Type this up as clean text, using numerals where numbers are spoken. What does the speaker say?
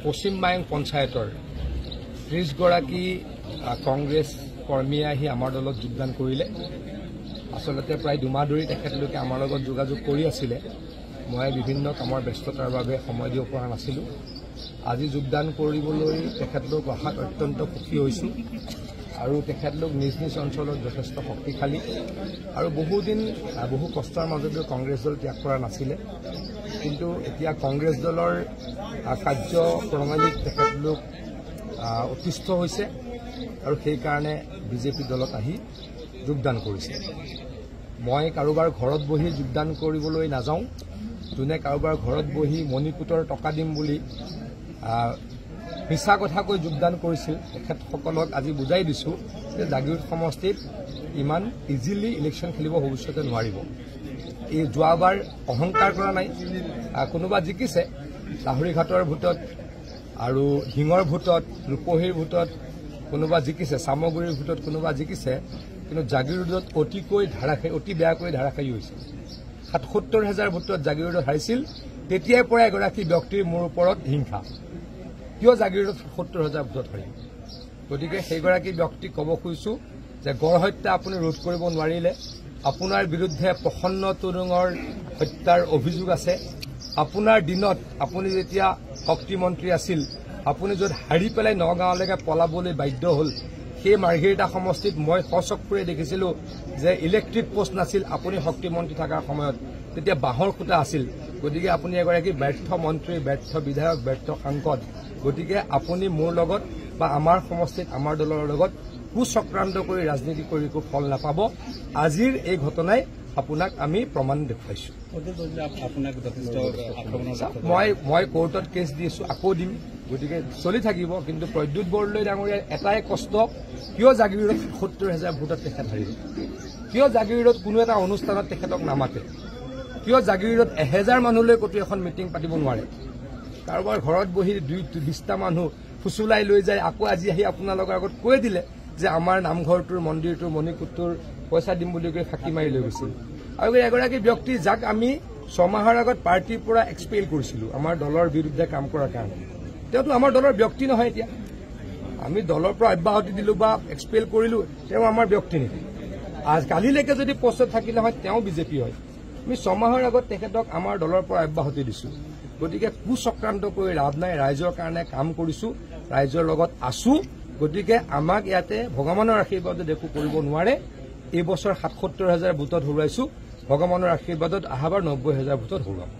পশ্চিম মায়ং পঞ্চায়তৰ 30 গৰাকী কংগ্ৰেছ কৰ্মীয়ে আহি আমাৰ দলত যোগদান কৰিলে। আসলতে প্ৰায় 2 মাহ ধৰি তেখেতলোকে আমাৰ লগত যোগাযোগ কৰি আছিলে। মই বিভিন্ন কামৰ ব্যস্ততাৰ বাবে সময় দিব পৰা নাছিলোঁ। আজি যোগদান কৰিবলৈ তেখেতলোক অহাত অত্যন্ত সুখী হৈছোঁ আৰু তেখেতলোক নিজ নিজ অঞ্চলত যথেষ্ট শক্তিশালী আৰু বহুদিন বহু কষ্টৰ মাজতো কংগ্ৰেছ দল ত্যাগ কৰা নাছিলে। কিন্তু এতিয়া কংগ্ৰেছ দলৰ কাৰ্য প্ৰণালীত তেখেতলোক অতিষ্ঠ হৈছে আৰু সেইকাৰণে বিজেপি দলত আহি যোগদান কৰিছে। মই কাৰোবাৰ ঘৰত বহি যোগদান কৰিবলৈ নাযাওঁ। যোনে কাৰোবাৰ ঘৰত বহি মণিপুতৰ টকা দিম বুলি মিছা কথা কৈ যোগদান কৰিছিল তেখেতসকলক আজি বুজাই দিছোঁ যে জাগিৰোড সমষ্টিত ইমান ইজিলি ইলেকশ্যন খেলিব ভৱিষ্যতে নোৱাৰিব। এই যোৱাবাৰ অহংকাৰ কৰা নাই। কোনোবা জিকিছে লাহৰীঘাটৰ ভোটত আৰু হিঙৰ ভোটত, ৰূপহীৰ ভোটত কোনোবা জিকিছে, চামগুৰিৰ ভোটত কোনোবা জিকিছে, কিন্তু জাগিৰোডত অতি বেয়াকৈ ধাৰাসায়ী হৈছে। ৭৭,০০০ ভোটত জাগিৰোডত হাৰিছিল। তেতিয়াৰ পৰা এগৰাকী ব্যক্তিৰ মোৰ ওপৰত হিংসা। কিয় জাগিৰোডত ৭০,০০০ ভোটত হাৰিল? গতিকে সেইগৰাকী ব্যক্তিক ক'ব খুজিছোঁ যে গড় হত্যা আপুনি ৰোধ কৰিব নোৱাৰিলে। আপোনাৰ বিৰুদ্ধে প্ৰসন্ন তুৰুঙৰ হত্যাৰ অভিযোগ আছে। আপোনাৰ দিনত আপুনি যেতিয়া শক্তিমন্ত্ৰী আছিল, আপুনি য'ত হাৰি পেলাই নগাঁৱলৈকে পলাবলৈ বাধ্য হ'ল, সেই মাৰ্ঘেৰিটা সমষ্টিত মই সচক্ষুৰে দেখিছিলোঁ যে ইলেক্ট্ৰিক পোষ্ট নাছিল আপুনি শক্তিমন্ত্ৰী থকাৰ সময়ত, তেতিয়া বাঁহৰ খুঁটা আছিল। গতিকে আপুনি এগৰাকী ব্যৰ্থ মন্ত্ৰী, ব্যৰ্থ বিধায়ক, ব্যৰ্থ সাংসদ। গতিকে আপুনি মোৰ লগত বা আমাৰ সমষ্টিত আমাৰ দলৰ লগত কুচক্ৰান্ত কৰি ৰাজনীতি কৰি একো ফল নাপাব। আজিৰ এই ঘটনাই আপোনাক আমি প্ৰমাণ দেখুৱাইছোঁ। মই কোৰ্টত কেছ দিছোঁ, আকৌ দিম। গতিকে চলি থাকিব। কিন্তু প্ৰদ্যুৎ বৰদলৈ ডাঙৰীয়াৰ এটাই কষ্ট, কিয় জাগিৰোডত ৭০,০০০ ভোটত তেখেত হাৰিল? কিয় জাগিৰোডত কোনো এটা অনুষ্ঠানত তেখেতক নামাতে? কিয় জাগিৰোডত 1000 মানুহলৈ ক'তো এখন মিটিং পাতিব নোৱাৰে? কাৰোবাৰ ঘৰত বহি 20টা মানুহ ফুচুলাই লৈ যায়। আকৌ আজি আহি আপোনালোকৰ আগত কৈ দিলে যে আমাৰ নামঘৰটোৰ, মন্দিৰটোৰ, মণিকূটটোৰ পইচা দিম বুলি কৈ ফাঁকি মাৰি লৈ গৈছিল। আৰু এগৰাকী ব্যক্তি যাক আমি 6 মাহৰ আগত পাৰ্টীৰ পৰা এক্সপেল কৰিছিলোঁ আমাৰ দলৰ বিৰুদ্ধে কাম কৰাৰ কাৰণে, তেওঁতো আমাৰ দলৰ ব্যক্তি নহয়। এতিয়া আমি দলৰ পৰা অব্যাহতি দিলোঁ বা এক্সপেল কৰিলোঁ, তেওঁ আমাৰ ব্যক্তি নেকি? কালিলৈকে যদি পষ্টত থাকিলে হয় তেওঁ বিজেপি হয়। আমি 6 মাহৰ আগত তেখেতক আমাৰ দলৰ পৰা অব্যাহতি দিছোঁ। গতিকে কুচক্ৰান্ত কৰি লাভ নাই। ৰাইজৰ কাৰণে কাম কৰিছোঁ, ৰাইজৰ লগত আছোঁ। গতিকে আমাক ইয়াতে ভগৱানৰ আশীৰ্বাদত একো কৰিব নোৱাৰে। এইবছৰ ৭৭,০০০ ভোটত হৰুৱাইছোঁ। ভগৱানৰ আশীৰ্বাদত অহাবাৰ ৯০,০০০ ভোটত হৰুৱাম।